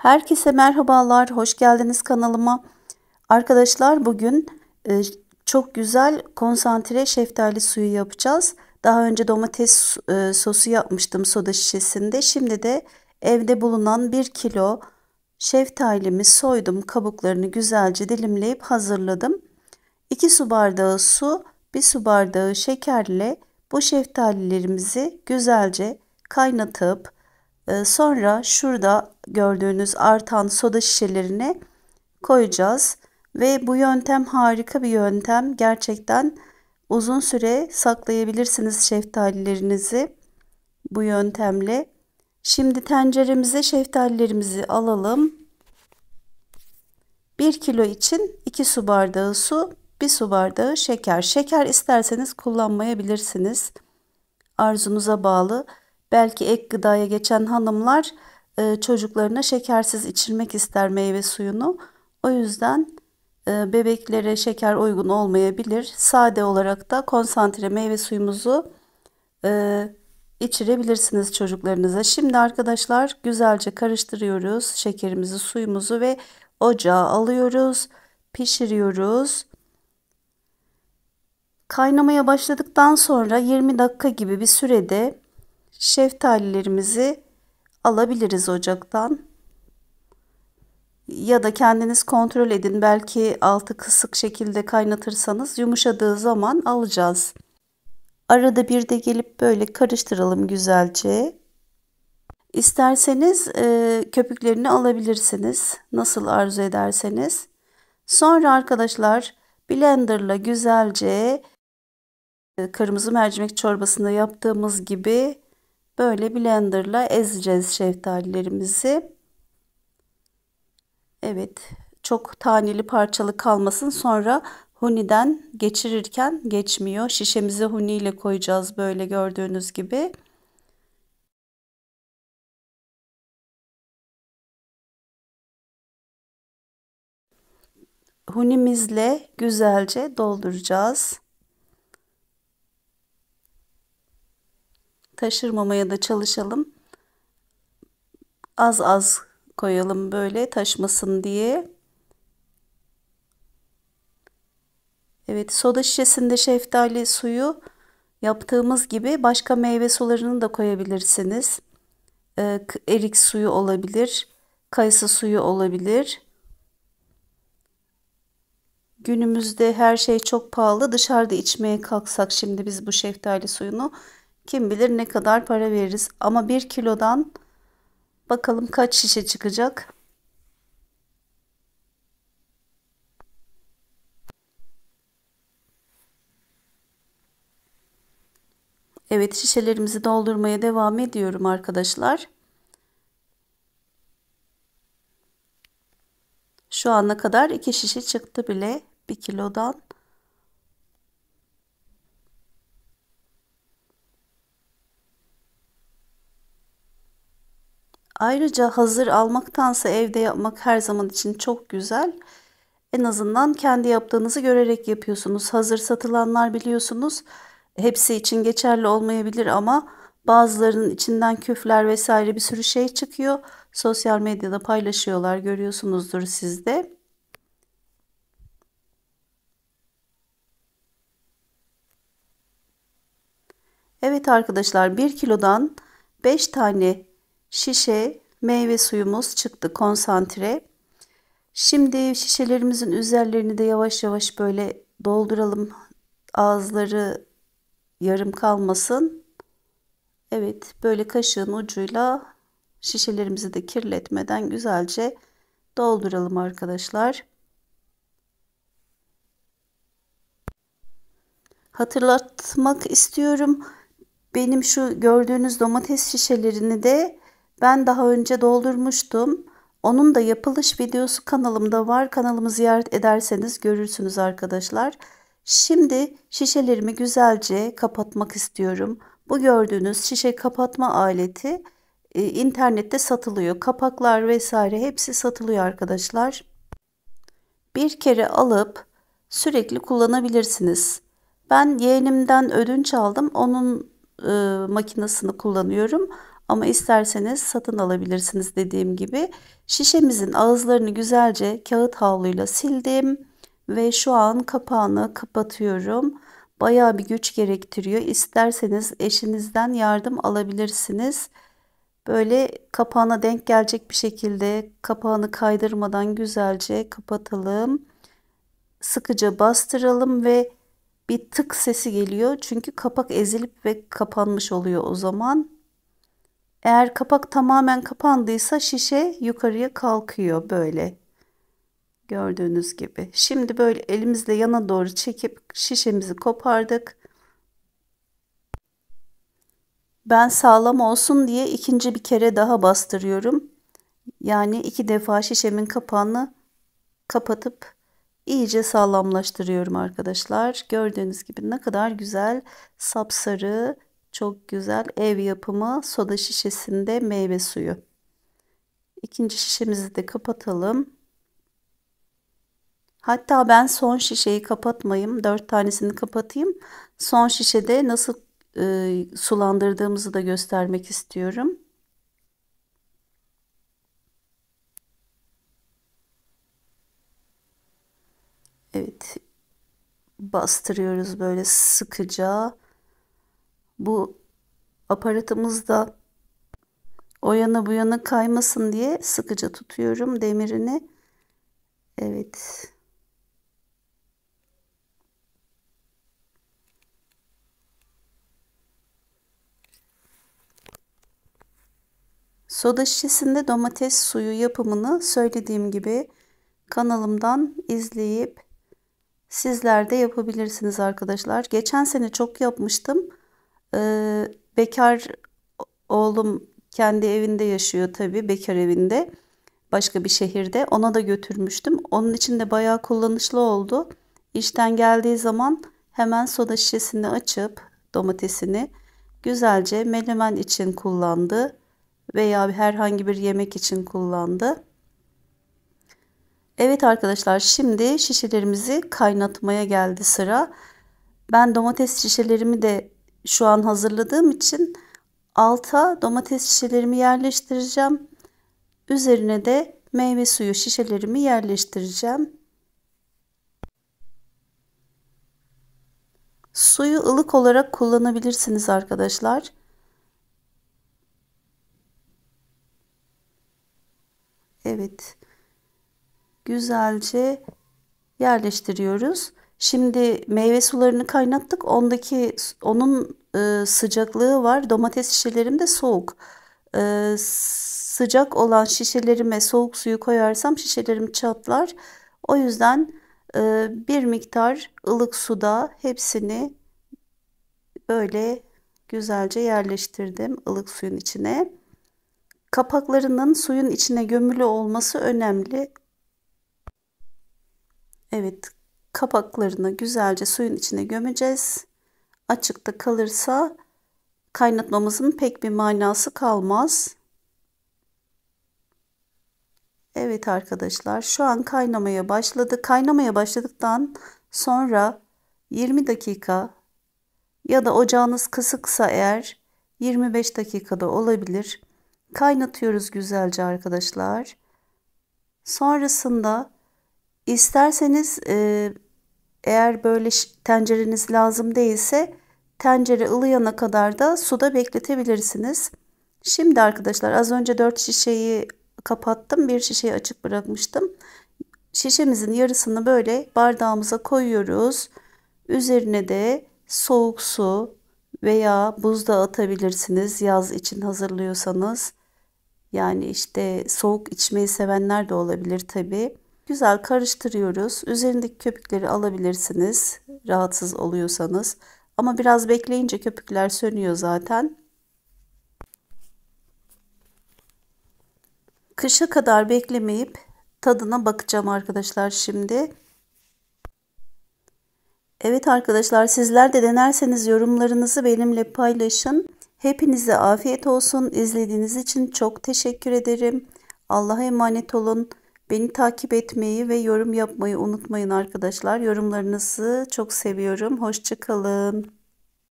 Herkese merhabalar, hoş geldiniz kanalıma. Arkadaşlar bugün çok güzel konsantre şeftali suyu yapacağız. Daha önce domates sosu yapmıştım soda şişesinde. Şimdi de evde bulunan 1 kilo şeftalimi soydum. Kabuklarını güzelce dilimleyip hazırladım. 2 su bardağı su, 1 su bardağı şekerle bu şeftalilerimizi güzelce kaynatıp sonra şurada gördüğünüz artan soda şişelerine koyacağız. Ve bu yöntem harika bir yöntem. Gerçekten uzun süre saklayabilirsiniz şeftalilerinizi bu yöntemle. Şimdi tenceremize şeftalilerimizi alalım. 1 kilo için 2 su bardağı su, 1 su bardağı şeker. Şeker isterseniz kullanmayabilirsiniz. Arzunuza bağlı. Belki ek gıdaya geçen hanımlar çocuklarına şekersiz içirmek ister meyve suyunu. O yüzden bebeklere şeker uygun olmayabilir. Sade olarak da konsantre meyve suyumuzu içirebilirsiniz çocuklarınıza. Şimdi arkadaşlar güzelce karıştırıyoruz şekerimizi, suyumuzu ve ocağa alıyoruz, pişiriyoruz. Kaynamaya başladıktan sonra 20 dakika gibi bir sürede şeftalilerimizi alabiliriz ocaktan. Ya da kendiniz kontrol edin. Belki altı kısık şekilde kaynatırsanız yumuşadığı zaman alacağız. Arada bir de gelip böyle karıştıralım güzelce. İsterseniz köpüklerini alabilirsiniz. Nasıl arzu ederseniz. Sonra arkadaşlar blenderla güzelce kırmızı mercimek çorbasında yaptığımız gibi böyle blenderla ezeceğiz şeftalilerimizi. Evet, çok taneli parçalı kalmasın. Sonra huniden geçirirken geçmiyor. Şişemize huni ile koyacağız böyle gördüğünüz gibi. Hunimizle güzelce dolduracağız. Taşırmamaya da çalışalım. Az az koyalım böyle taşmasın diye. Evet, soda şişesinde şeftali suyu yaptığımız gibi başka meyve sularını da koyabilirsiniz. Erik suyu olabilir, kayısı suyu olabilir. Günümüzde her şey çok pahalı. Dışarıda içmeye kalksak şimdi biz bu şeftali suyunu kim bilir ne kadar para veririz. Ama 1 kilodan bakalım kaç şişe çıkacak. Evet, şişelerimizi doldurmaya devam ediyorum arkadaşlar. Şu ana kadar 2 şişe çıktı bile 1 kilodan. Ayrıca hazır almaktansa evde yapmak her zaman için çok güzel. En azından kendi yaptığınızı görerek yapıyorsunuz. Hazır satılanlar biliyorsunuz hepsi için geçerli olmayabilir ama bazılarının içinden küfler vesaire bir sürü şey çıkıyor. Sosyal medyada paylaşıyorlar, görüyorsunuzdur siz de. Evet arkadaşlar 1 kilodan 5 tane şişe meyve suyumuz çıktı konsantre. Şimdi şişelerimizin üzerlerini de yavaş yavaş böyle dolduralım. Ağızları yarım kalmasın. Evet, böyle kaşığın ucuyla şişelerimizi de kirletmeden güzelce dolduralım arkadaşlar. Hatırlatmak istiyorum. Benim şu gördüğünüz domates şişelerini de ben daha önce doldurmuştum. Onun da yapılış videosu kanalımda var. Kanalımı ziyaret ederseniz görürsünüz arkadaşlar. Şimdi şişelerimi güzelce kapatmak istiyorum. Bu gördüğünüz şişe kapatma aleti internette satılıyor. Kapaklar vesaire hepsi satılıyor arkadaşlar. Bir kere alıp sürekli kullanabilirsiniz. Ben yeğenimden ödünç aldım. Onun makinesini kullanıyorum. Ama isterseniz satın alabilirsiniz dediğim gibi. Şişemizin ağızlarını güzelce kağıt havluyla sildim ve şu an kapağını kapatıyorum. Bayağı bir güç gerektiriyor. İsterseniz eşinizden yardım alabilirsiniz. Böyle kapağına denk gelecek bir şekilde kapağını kaydırmadan güzelce kapatalım. Sıkıca bastıralım ve bir tık sesi geliyor. Çünkü kapak ezilip ve kapanmış oluyor o zaman. Eğer kapak tamamen kapandıysa şişe yukarıya kalkıyor böyle. Gördüğünüz gibi. Şimdi böyle elimizle yana doğru çekip şişemizi kopardık. Ben sağlam olsun diye ikinci bir kere daha bastırıyorum. Yani 2 defa şişemin kapağını kapatıp iyice sağlamlaştırıyorum arkadaşlar. Gördüğünüz gibi ne kadar güzel sapsarı, çok güzel ev yapımı soda şişesinde meyve suyu. İkinci şişemizi de kapatalım. Hatta ben son şişeyi kapatmayayım. 4 tanesini kapatayım. Son şişede nasıl sulandırdığımızı da göstermek istiyorum. Evet, bastırıyoruz böyle sıkıca. Bu aparatımız da o yana bu yana kaymasın diye sıkıca tutuyorum demirini. Evet. Soda şişesinde domates suyu yapımını söylediğim gibi kanalımdan izleyip sizler de yapabilirsiniz arkadaşlar. Geçen sene çok yapmıştım. Bekar oğlum kendi evinde yaşıyor tabii, bekar evinde. Başka bir şehirde. Ona da götürmüştüm. Onun için de bayağı kullanışlı oldu. İşten geldiği zaman hemen soda şişesini açıp domatesini güzelce menemen için kullandı veya herhangi bir yemek için kullandı. Evet arkadaşlar, şimdi şişelerimizi kaynatmaya geldi sıra. Ben domates şişelerimi de şu an hazırladığım için alta domates şişelerimi yerleştireceğim. Üzerine de meyve suyu şişelerimi yerleştireceğim. Suyu ılık olarak kullanabilirsiniz arkadaşlar. Evet. Güzelce yerleştiriyoruz. Şimdi meyve sularını kaynattık. Onun sıcaklığı var. Domates şişelerim de soğuk. Sıcak olan şişelerime soğuk suyu koyarsam şişelerim çatlar. O yüzden bir miktar ılık suda hepsini böyle güzelce yerleştirdim ılık suyun içine. Kapaklarının suyun içine gömülü olması önemli. Evet, kapaklarını güzelce suyun içine gömeceğiz. Açıkta kalırsa kaynatmamızın pek bir manası kalmaz. Evet arkadaşlar, şu an kaynamaya başladı. Kaynamaya başladıktan sonra 20 dakika ya da ocağınız kısıksa eğer 25 dakikada olabilir. Kaynatıyoruz güzelce arkadaşlar. Sonrasında isterseniz eğer böyle tencereniz lazım değilse tencere ılıyana kadar da suda bekletebilirsiniz. Şimdi arkadaşlar az önce 4 şişeyi kapattım. Bir şişeyi açık bırakmıştım. Şişemizin yarısını böyle bardağımıza koyuyoruz. Üzerine de soğuk su veya buzda atabilirsiniz yaz için hazırlıyorsanız. Yani işte soğuk içmeyi sevenler de olabilir tabii. Güzel karıştırıyoruz. Üzerindeki köpükleri alabilirsiniz rahatsız oluyorsanız. Ama biraz bekleyince köpükler sönüyor zaten. Kışa kadar beklemeyip tadına bakacağım arkadaşlar şimdi. Evet arkadaşlar, sizler de denerseniz yorumlarınızı benimle paylaşın. Hepinize afiyet olsun. İzlediğiniz için çok teşekkür ederim. Allah'a emanet olun. Beni takip etmeyi ve yorum yapmayı unutmayın arkadaşlar. Yorumlarınızı çok seviyorum. Hoşça kalın.